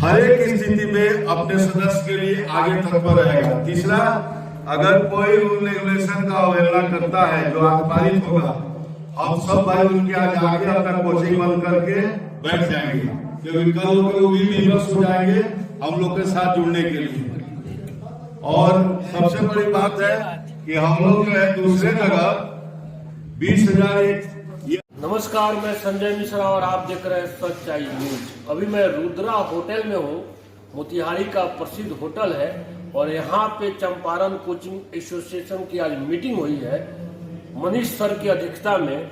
हर एक स्थिति में अपने सदस्य के लिए आगे तत्पर रहेगा। तीसरा, अगर कोई रूल रेगुलेशन का अवहेलना करता है जो आज पारित होगा, हम सब भाई उनके आज आगे अपना कोचिंग बंद करके बैठ जाएंगे, क्योंकि कल वो भी विवश हो जाएंगे हम लोग के साथ जुड़ने के लिए। और सबसे बड़ी बात है कि हम लोग जो है दूसरे जगह 20,000। नमस्कार, मैं संजय मिश्रा और आप देख रहे हैं सच्चाई न्यूज। अभी मैं रुद्रा होटल में हूँ। मोतिहारी का प्रसिद्ध होटल है और यहाँ पे चंपारण कोचिंग एसोसिएशन की आज मीटिंग हुई है मनीष सर की अध्यक्षता में।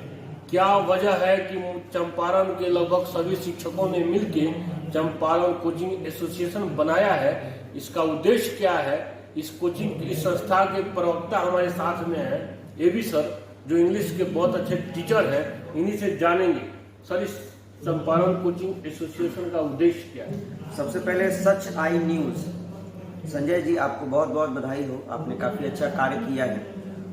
क्या वजह है कि चंपारण के लगभग सभी शिक्षकों ने मिलकर चंपारण कोचिंग एसोसिएशन बनाया है, इसका उद्देश्य क्या है? इस कोचिंग इस संस्था के प्रवक्ता हमारे साथ में है एबी सर, जो इंग्लिश के बहुत अच्छे टीचर हैं, इन्हीं से जानेंगे। सर, इस चंपारण कोचिंग एसोसिएशन का उद्देश्य क्या है? सबसे पहले सच आई न्यूज, संजय जी आपको बहुत बहुत बधाई हो। आपने काफ़ी अच्छा कार्य किया है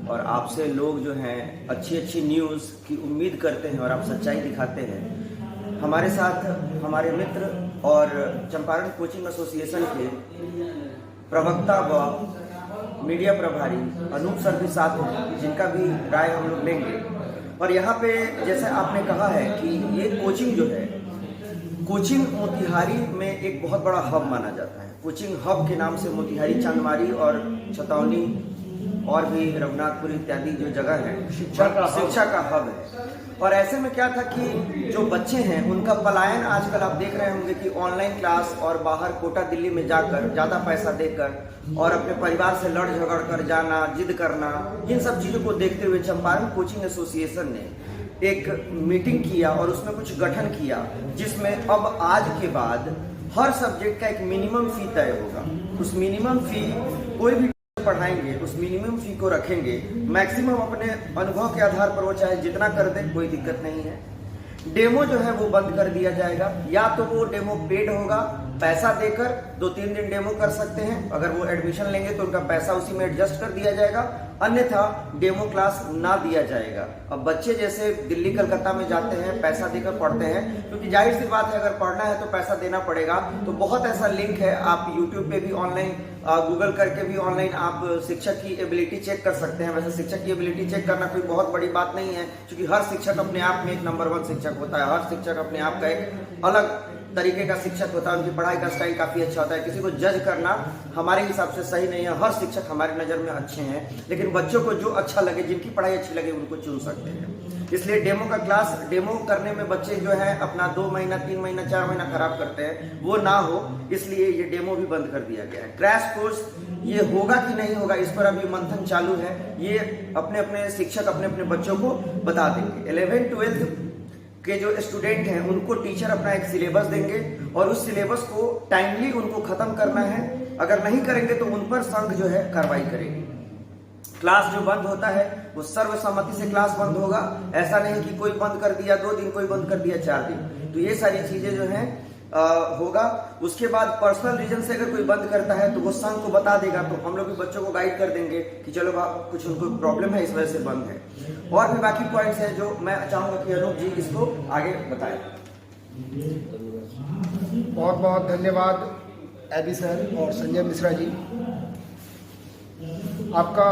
और आपसे लोग जो हैं अच्छी अच्छी न्यूज़ की उम्मीद करते हैं और आप सच्चाई दिखाते हैं। हमारे साथ हमारे मित्र और चंपारण कोचिंग एसोसिएशन के प्रवक्ता व मीडिया प्रभारी अनूप सर भी साथ हैं, जिनका भी राय हम लोग लेंगे। और यहाँ पे जैसे आपने कहा है कि ये कोचिंग जो है, कोचिंग मोतिहारी में एक बहुत बड़ा हब माना जाता है। कोचिंग हब के नाम से मोतिहारी, चांदमारी और छतौनी और भी रघुनाथपुर इत्यादि जो जगह है शिक्षा का हब है। और ऐसे में क्या था कि जो बच्चे हैं उनका पलायन आजकल आप देख रहे होंगे कि ऑनलाइन क्लास और बाहर कोटा दिल्ली में जाकर ज़्यादा पैसा देकर और अपने परिवार से लड़ झगड़ कर जाना, जिद करना, इन सब चीज़ों को देखते हुए चंपारण कोचिंग एसोसिएशन ने एक मीटिंग किया और उसमें कुछ गठन किया, जिसमें अब आज के बाद हर सब्जेक्ट का एक मिनिमम फी तय होगा। उस मिनिमम फी कोई भी पढ़ाएंगे, उस मिनिमम फी को रखेंगे। मैक्सिमम अपने अनुभव के आधार पर वो चाहे जितना कर दे, कोई दिक्कत नहीं है। डेमो जो है वो बंद कर दिया जाएगा, या तो वो डेमो पेड होगा, पैसा देकर 2-3 दिन डेमो कर सकते हैं। अगर वो एडमिशन लेंगे तो उनका पैसा उसी में एडजस्ट कर दिया जाएगा, अन्यथा डेमो क्लास ना दिया जाएगा। अब बच्चे जैसे दिल्ली कलकत्ता में जाते हैं, पैसा देकर पढ़ते हैं, क्योंकि जाहिर सी बात है अगर पढ़ना है तो पैसा देना पड़ेगा। तो बहुत ऐसा लिंक है, आप यूट्यूब पे भी ऑनलाइन गूगल करके भी ऑनलाइन आप शिक्षक की एबिलिटी चेक कर सकते हैं। वैसे शिक्षक की एबिलिटी चेक करना कोई बहुत बड़ी बात नहीं है, क्योंकि हर शिक्षक अपने आप में एक नंबर 1 शिक्षक होता है। हर शिक्षक अपने आप का एक अलग तरीके का शिक्षक होता है, उनकी पढ़ाई का स्टाइल काफ़ी अच्छा होता है। किसी को जज करना हमारे हिसाब से सही नहीं है। हर शिक्षक हमारी नज़र में अच्छे हैं, लेकिन बच्चों को जो अच्छा लगे, जिनकी पढ़ाई अच्छी लगे, उनको चुन सकते हैं। इसलिए डेमो का क्लास, डेमो करने में बच्चे जो है अपना 2 महीना, 3 महीना, 4 महीना खराब करते हैं, वो ना हो, इसलिए ये डेमो भी बंद कर दिया गया है। क्रैश कोर्स ये होगा कि नहीं होगा, इस पर अभी मंथन चालू है। ये अपने अपने शिक्षक अपने अपने बच्चों को बता देंगे। 11th-12th के जो स्टूडेंट हैं उनको टीचर अपना एक सिलेबस देंगे और उस सिलेबस को टाइमली उनको खत्म करना है। अगर नहीं करेंगे तो उन पर संघ जो है कार्रवाई करेगी। क्लास जो बंद होता है वो सर्वसम्मति से क्लास बंद होगा। ऐसा नहीं कि कोई बंद कर दिया 2 दिन, कोई बंद कर दिया 4 दिन। तो ये सारी चीजें जो हैं होगा। उसके बाद पर्सनल रीजन से अगर कोई बंद करता है तो वो संघ को बता देगा, तो हम लोग भी बच्चों को गाइड कर देंगे कि चलो कुछ उनको प्रॉब्लम है, इस वजह से बंद है। और भी बाकी पॉइंट्स हैं जो मैं चाहूंगा कि अनूप जी इसको आगे बताएं। बहुत बहुत धन्यवाद एबी सर और संजय मिश्रा जी। आपका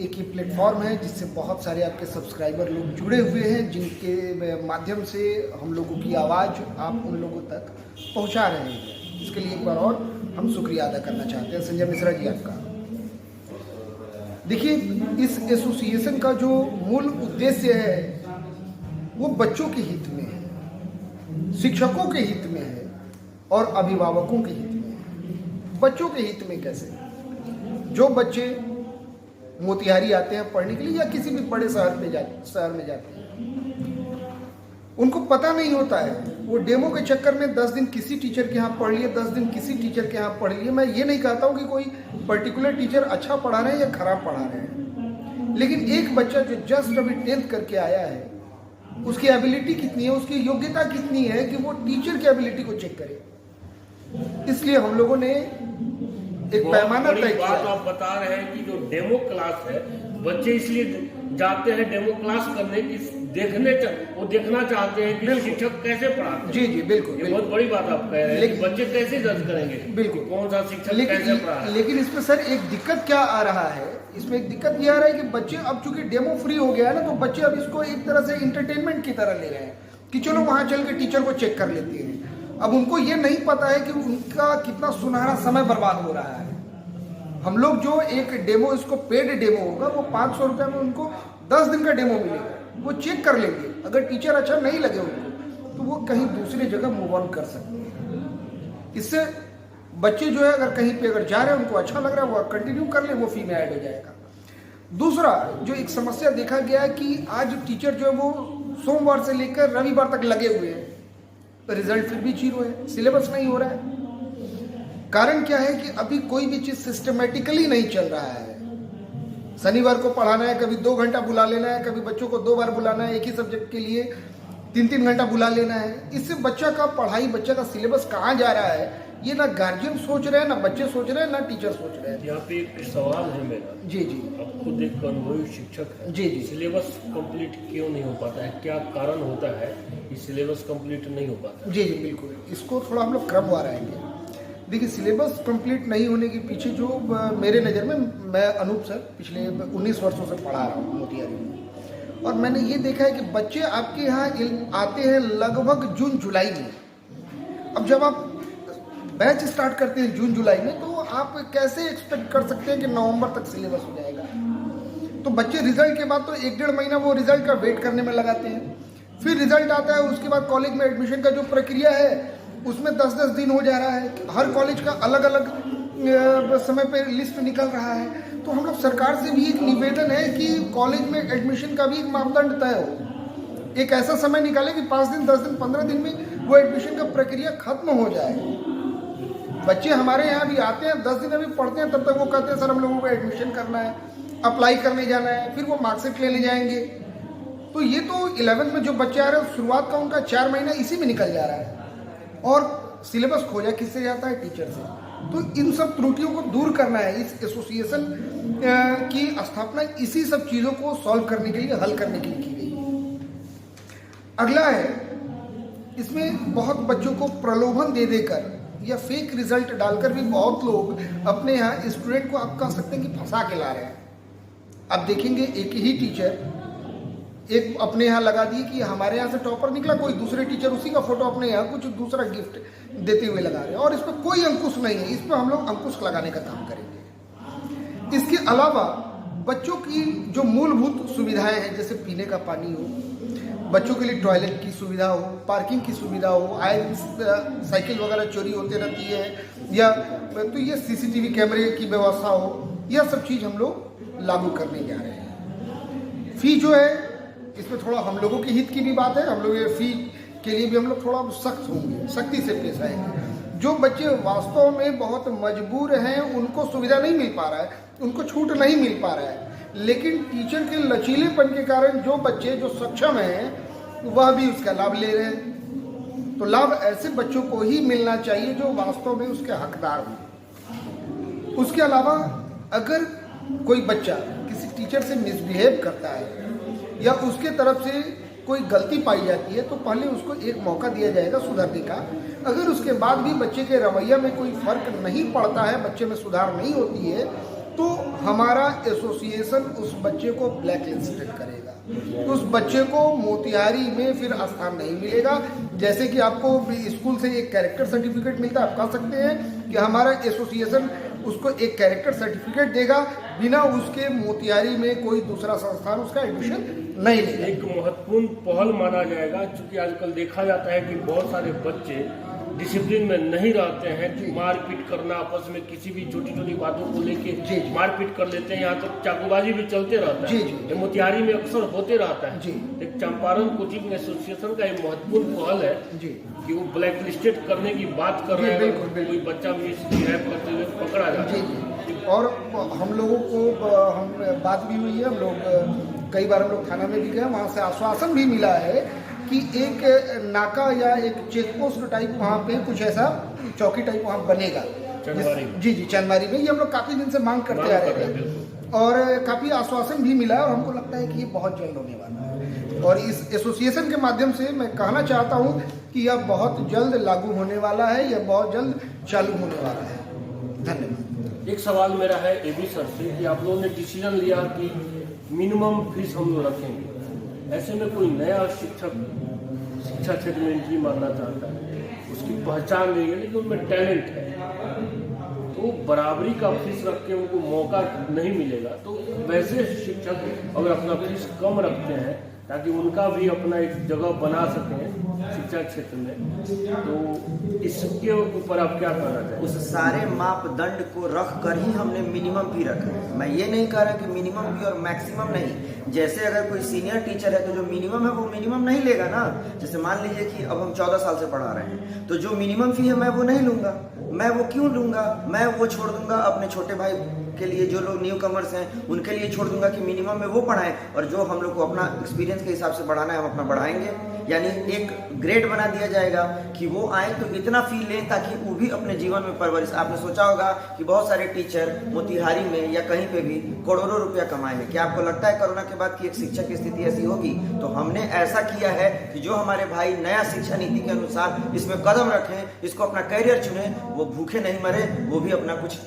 एक ही प्लेटफॉर्म है जिससे बहुत सारे आपके सब्सक्राइबर लोग जुड़े हुए हैं, जिनके माध्यम से हम लोगों की आवाज़ आप उन लोगों तक पहुंचा रहे हैं। इसके लिए एक बार और हम शुक्रिया अदा करना चाहते हैं संजय मिश्रा जी आपका। देखिए, इस एसोसिएशन का जो मूल उद्देश्य है वो बच्चों के हित में है, शिक्षकों के हित में है और अभिभावकों के हित में है। बच्चों के हित में कैसे? जो बच्चे मोतिहारी आते हैं पढ़ने के लिए या किसी भी बड़े शहर में जाते हैं, उनको पता नहीं होता है। वो डेमो के चक्कर में 10 दिन किसी टीचर के यहाँ पढ़ लिए, 10 दिन किसी टीचर के यहाँ पढ़ लिए। मैं ये नहीं कहता हूँ कि कोई पर्टिकुलर टीचर अच्छा पढ़ा रहे हैं या खराब पढ़ा रहे हैं, लेकिन एक बच्चा जो जस्ट अभी 10th करके आया है, उसकी एबिलिटी कितनी है, उसकी योग्यता कितनी है कि वो टीचर की एबिलिटी को चेक करे। इसलिए हम लोगों ने एक पैमाना तय किया। आप बता रहे हैं कि जो डेमो क्लास है, बच्चे इसलिए जाते हैं डेमो क्लास करने की वो देखना चाहते हैं कि शिक्षक कैसे पढ़ाते हैं। जी जी बिल्कुल ये बहुत बड़ी बात आप कह रहे हैं कि बच्चे कैसे जज करेंगे बिल्कुल। कौन सा शिक्षक कैसे पढ़ा है। लेकिन इसमें सर एक दिक्कत क्या आ रहा है, इसमें एक दिक्कत ये आ रहा है कि बच्चे अब चूंकि डेमो फ्री हो गया है ना, तो बच्चे अब इसको एक तरह से इंटरटेनमेंट की तरह ले रहे हैं कि चलो वहां चल के टीचर को चेक कर लेते हैं। अब उनको ये नहीं पता है कि उनका कितना सुनहरा समय बर्बाद हो रहा है। हम लोग जो एक डेमो, इसको पेड डेमो होगा, वो 500 रुपये में उनको 10 दिन का डेमो मिलेगा, वो चेक कर लेंगे। अगर टीचर अच्छा नहीं लगे उनको तो वो कहीं दूसरी जगह मूव ऑन कर सकते हैं। इससे बच्चे जो है अगर कहीं पे अगर जा रहे हैं, उनको अच्छा लग रहा है, वो कंटिन्यू कर ले, वो फी में ऐड हो जाएगा। दूसरा जो एक समस्या देखा गया है कि आज टीचर जो है वो सोमवार से लेकर रविवार तक लगे हुए हैं, रिजल्ट फिर भी 0 है, सिलेबस नहीं हो रहा है। कारण क्या है कि अभी कोई भी चीज सिस्टमेटिकली नहीं चल रहा है। शनिवार को पढ़ाना है, कभी 2 घंटा बुला लेना है, कभी बच्चों को 2 बार बुलाना है, एक ही सब्जेक्ट के लिए 3-3 घंटा बुला लेना है। इससे बच्चा का पढ़ाई, बच्चा का सिलेबस कहाँ जा रहा है, ये ना गार्जियन सोच रहे हैं, ना बच्चे सोच रहे हैं, ना टीचर सोच रहे हैं। यहाँ पे एक सवाल है मेरा। जी जी आप खुद एक अनुभवी शिक्षक है। जी जी सिलेबस कंप्लीट क्यों नहीं हो पाता है, क्या कारण होता है कि सिलेबस कंप्लीट नहीं हो पाता? जी जी बिल्कुल, इसको थोड़ा हम लोग क्रमवार आएंगे। देखिए, सिलेबस कंप्लीट नहीं होने के पीछे जो मेरे नज़र में, मैं अनूप सर पिछले 19 वर्षों से पढ़ा रहा हूँ मोतिहारी में, और मैंने ये देखा है कि बच्चे आपके यहाँ आते हैं लगभग जून जुलाई में। अब जब आप बैच स्टार्ट करते हैं जून जुलाई में, तो आप कैसे एक्सपेक्ट कर सकते हैं कि नवंबर तक सिलेबस हो जाएगा? तो बच्चे रिजल्ट के बाद तो 1-1.5 महीना वो रिजल्ट का वेट करने में लगाते हैं। फिर रिजल्ट आता है, उसके बाद कॉलेज में एडमिशन का जो प्रक्रिया है उसमें 10-10 दिन हो जा रहा है। हर कॉलेज का अलग अलग समय पे लिस्ट निकल रहा है। तो हम लोग सरकार से भी एक निवेदन है कि कॉलेज में एडमिशन का भी एक मापदंड तय हो, एक ऐसा समय निकाले कि 5 दिन, 10 दिन, 15 दिन में वो एडमिशन का प्रक्रिया खत्म हो जाए। बच्चे हमारे यहाँ भी आते हैं, 10 दिन अभी पढ़ते हैं, तब तक वो कहते हैं सर हम लोगों को एडमिशन करना है, अप्लाई करने जाना है, फिर वो मार्कशीट लेने जाएंगे। तो ये तो 11th में जो बच्चे आ रहे हैं, शुरुआत का उनका 4 महीना इसी में निकल जा रहा है, और सिलेबस खोजा किससे जाता है? टीचर से। तो इन सब त्रुटियों को दूर करना है। इस एसोसिएशन की स्थापना इसी सब चीज़ों को सॉल्व करने के लिए, हल करने के लिए की गई। अगला है, इसमें बहुत बच्चों को प्रलोभन दे देकर या फेक रिजल्ट डालकर भी बहुत लोग अपने यहाँ स्टूडेंट को, आप कह सकते हैं कि फंसा के ला रहे हैं। आप देखेंगे एक ही टीचर एक अपने यहाँ लगा दिए कि हमारे यहाँ से टॉपर निकला, कोई दूसरे टीचर उसी का फोटो अपने यहाँ कुछ दूसरा गिफ्ट देते हुए लगा रहे हैं, और इस पर कोई अंकुश नहीं है। इस पर हम लोग अंकुश लगाने का काम करेंगे। इसके अलावा बच्चों की जो मूलभूत सुविधाएं हैं, जैसे पीने का पानी हो, बच्चों के लिए टॉयलेट की सुविधा हो, पार्किंग की सुविधा हो, साइकिल वगैरह चोरी होते रहती है, या तो ये CCTV कैमरे की व्यवस्था हो, यह सब चीज़ हम लोग लागू करने जा रहे हैं। फी जो है, इसमें थोड़ा हम लोगों के हित की भी बात है। हम लोग ये फी के लिए भी हम लोग थोड़ा सख्त होंगे, सख्ती से पेश आएंगे। जो बच्चे वास्तव में बहुत मजबूर हैं, उनको सुविधा नहीं मिल पा रहा है, उनको छूट नहीं मिल पा रहा है, लेकिन टीचर के लचीलेपन के कारण जो बच्चे जो सक्षम हैं वह भी उसका लाभ ले रहे हैं। तो लाभ ऐसे बच्चों को ही मिलना चाहिए जो वास्तव में उसके हकदार हों। उसके अलावा अगर कोई बच्चा किसी टीचर से मिसबिहेव करता है या उसके तरफ से कोई गलती पाई जाती है, तो पहले उसको एक मौका दिया जाएगा सुधरने का। अगर उसके बाद भी बच्चे के रवैया में कोई फर्क नहीं पड़ता है, बच्चे में सुधार नहीं होती है, तो हमारा एसोसिएशन उस बच्चे को ब्लैक लिस्टेड करेगा। उस बच्चे को मोतिहारी में फिर स्थान नहीं मिलेगा। जैसे कि आपको स्कूल से एक कैरेक्टर सर्टिफिकेट मिलता है, आप कह सकते हैं कि हमारा एसोसिएशन उसको एक कैरेक्टर सर्टिफिकेट देगा, बिना उसके मोतिहारी में कोई दूसरा संस्थान उसका एडमिशन नहीं लेगा। एक महत्वपूर्ण पहल माना जाएगा, क्योंकि आजकल देखा जाता है कि बहुत सारे बच्चे डिसिप्लिन में नहीं रहते हैं, जो मारपीट करना, आपस में किसी भी छोटी छोटी बातों को लेके मारपीट कर लेते हैं, यहाँ तक चाकूबाजी भी चलते रहता है। ये मोतिहारी में अक्सर होते रहता है। एक चंपारण कोचिंग एसोसिएशन का एक महत्वपूर्ण पहल है कि वो ब्लैक लिस्टेड करने की बात कर रहे हैं, कोई बच्चा मिसबिहेव करते हुए पकड़ा जाता है। और हम लोगों को हम बात भी हुई है, हम लोग कई बार हम लोग थाना में भी गए, वहाँ से आश्वासन भी मिला है कि एक नाका या एक चेक पोस्ट टाइप वहाँ पे कुछ ऐसा चौकी टाइप वहाँ बनेगा, चंदवारी में। जी चंदवारी में। ये हम लोग काफी दिन से मांग करते आ रहे थे और काफी आश्वासन भी मिला है और हमको लगता है कि ये बहुत जल्द होने वाला है। और इस एसोसिएशन के माध्यम से मैं कहना चाहता हूँ कि यह बहुत जल्द लागू होने वाला है, यह बहुत जल्द चालू होने वाला है। धन्यवाद। एक सवाल मेरा है एबी सर से कि आप लोगों ने डिसीजन लिया कि मिनिमम फीस हम लोग रखेंगे, ऐसे में कोई नया शिक्षा क्षेत्र में एंट्री मारना चाहता है, उसकी पहचान नहीं है लेकिन उनमें टैलेंट है, तो बराबरी का फीस रख के उनको मौका नहीं मिलेगा। तो वैसे शिक्षक अगर अपना फीस कम रखते हैं ताकि उनका भी अपना एक जगह बना सकें शिक्षा क्षेत्र में, तो इसके ऊपर आप क्या कहना चाहेंगे? उस सारे मापदंड को रख कर ही हमने मिनिमम भी रखा है। मैं ये नहीं कह रहा कि मिनिमम भी और मैक्सिमम नहीं। जैसे अगर कोई सीनियर टीचर है तो जो मिनिमम है वो मिनिमम नहीं लेगा ना। जैसे मान लीजिए कि अब हम 14 साल से पढ़ा रहे हैं तो जो मिनिमम फी है मैं वो नहीं लूंगा। मैं वो क्यों लूंगा? मैं वो छोड़ दूंगा अपने छोटे भाई के लिए, जो लोग न्यू कमर्स हैं उनके लिए छोड़ दूंगा कि मिनिमम में वो पढ़ाएं, और जो हम लोग को अपना एक्सपीरियंस के हिसाब से बढ़ाना है हम अपना बढ़ाएंगे। यानी एक ग्रेड बना दिया जाएगा कि वो आए तो इतना फी लें ताकि वो भी अपने जीवन में परवरिश। आपने सोचा होगा कि बहुत सारे टीचर मोतिहारी में या कहीं पे भी करोड़ों रुपया कमाए हैं। क्या आपको लगता है कोरोना के बाद कि एक शिक्षक की स्थिति ऐसी होगी? तो हमने ऐसा किया है कि जो हमारे भाई नया शिक्षा नीति के अनुसार इसमें कदम रखें, इसको अपना करियर चुने, वो भूखे नहीं मरे, वो भी अपना कुछ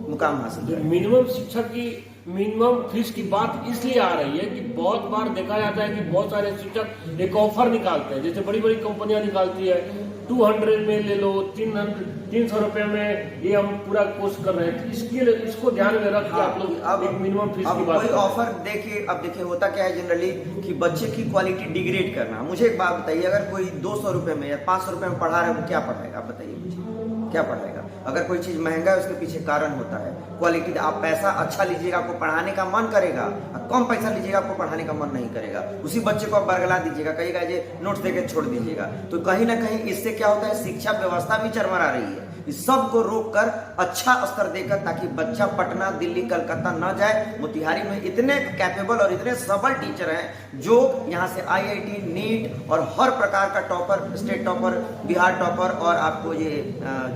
मुकाम हासिल करें। मिनिमम शिक्षा की मिनिमम फीस की बात इसलिए आ रही है कि बहुत बार देखा जाता है कि बहुत सारे शिक्षक एक ऑफर निकालते हैं, जैसे बड़ी बड़ी कंपनियां निकालती है 200 में ले लो, 300 रुपए में ये हम पूरा कोर्स कर रहे हैं। इसको ध्यान में रख के आप लोग अब एक मिनिमम फीस की बात कोई ऑफर देखिए। अब देखिए होता क्या है जनरली कि बच्चे की क्वालिटी डिग्रेड करना। मुझे एक बात बताइए, अगर कोई 200 रुपए में या 500 रुपए में पढ़ा रहा है वो क्या पढ़ाएगा? आप बताइए मुझे, क्या पढ़ाएगा? अगर कोई चीज महंगा है उसके पीछे कारण होता है। क्वालिटी, आप पैसा अच्छा लीजिएगा आपको पढ़ाने का मन करेगा, कम पैसा लीजिएगा आपको पढ़ाने का मन नहीं करेगा। उसी बच्चे को आप बरगला दीजिएगा, कहिएगा ये नोट्स देके छोड़ दीजिएगा, तो कहीं ना कहीं इससे क्या होता है, शिक्षा व्यवस्था भी चरमरा रही है। इस सब को रोककर अच्छा स्तर देकर ताकि बच्चा पटना, दिल्ली, कलकत्ता न जाए। मोतिहारी में इतने कैपेबल और इतने सबल टीचर हैं जो यहाँ से IIT, नीट और हर प्रकार का topper, state topper, Bihar topper और आपको ये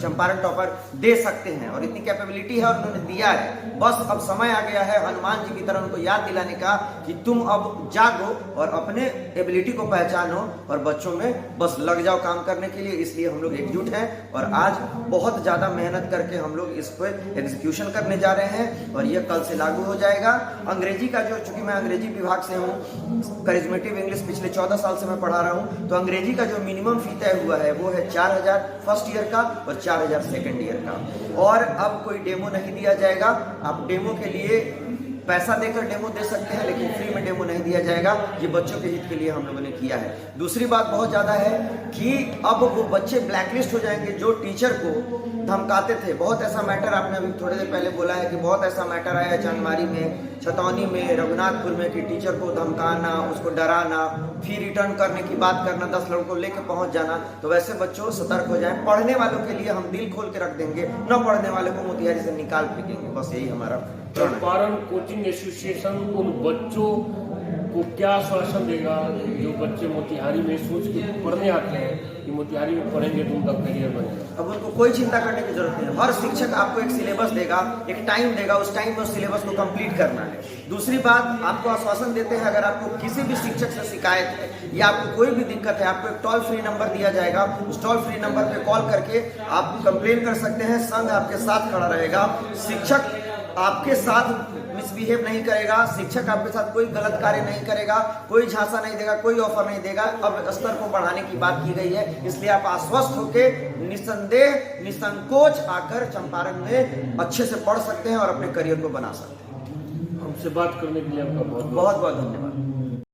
चंपारण टॉपर दे सकते हैं, और इतनी कैपेबिलिटी है और उन्होंने दिया है। बस अब समय आ गया है हनुमान जी की तरह उनको याद दिलाने का कि तुम अब जागो और अपने एबिलिटी को पहचानो और बच्चों में बस लग जाओ काम करने के लिए। इसलिए हम लोग एकजुट हैं और आज बहुत ज्यादा मेहनत करके हम लोग इस पर एग्जीक्यूशन करने जा रहे हैं और ये कल से लागू हो जाएगा। अंग्रेजी का जो, चूंकि मैं अंग्रेजी विभाग से हूँ, करिज्मेटिव इंग्लिश पिछले 14 साल से मैं पढ़ा रहा हूँ, तो अंग्रेजी का जो मिनिमम फी तय हुआ है वो है 4000 फर्स्ट ईयर का और 4000 सेकेंड ईयर का। और अब कोई डेमो नहीं दिया जाएगा। आप डेमो के लिए पैसा देकर डेमो दे सकते हैं लेकिन फ्री में डेमो नहीं दिया जाएगा। ये बच्चों के हित के लिए हम लोगों ने किया है। दूसरी बात बहुत ज्यादा है कि अब वो बच्चे ब्लैकलिस्ट हो जाएंगे जो टीचर को धमकाते थे। बहुत ऐसा मैटर आपने अभी थोड़ी देर पहले बोला है कि बहुत ऐसा मैटर आया है चंदवारी में, छतौनी में, रघुनाथपुर में कि टीचर को धमकाना, उसको डराना, फी रिटर्न करने की बात करना, 10 लड़कों को लेकर पहुंच जाना। तो वैसे बच्चों सतर्क हो जाएं। पढ़ने वालों के लिए हम दिल खोल के रख देंगे, न पढ़ने वाले को मोतिहारी से निकाल फेंकेंगे। बस यही हमारा चंपारण कोचिंग एसोसिएशन उन बच्चों को क्या आश्वासन देगा जो बच्चे मोतिहारी में सोच के पढ़ने आते हैं कि मोतिहारी में पढ़ेंगे तो उनका करियर बनेगा? अब उनको कोई चिंता करने की जरूरत नहीं है। हर शिक्षक आपको एक सिलेबस देगा, एक टाइम देगा, उस टाइम में उस सिलेबस को कंप्लीट करना है। दूसरी बात, आपको आश्वासन देते हैं अगर आपको किसी भी शिक्षक से शिकायत है या आपको कोई भी दिक्कत है, आपको एक टोल फ्री नंबर दिया जाएगा। उस टोल फ्री नंबर पे कॉल करके आप कंप्लेन कर सकते हैं। संघ आपके साथ खड़ा रहेगा। शिक्षक आपके साथ मिसबिहेव नहीं करेगा, शिक्षक आपके साथ कोई गलत कार्य नहीं करेगा, कोई झांसा नहीं देगा, कोई ऑफर नहीं देगा। अब स्तर को बढ़ाने की बात की गई है, इसलिए आप आश्वस्त होकर निसंदेह, निसंकोच आकर चंपारण में अच्छे से पढ़ सकते हैं और अपने करियर को बना सकते हैं। हमसे बात करने के लिए आपका बहुत बहुत धन्यवाद।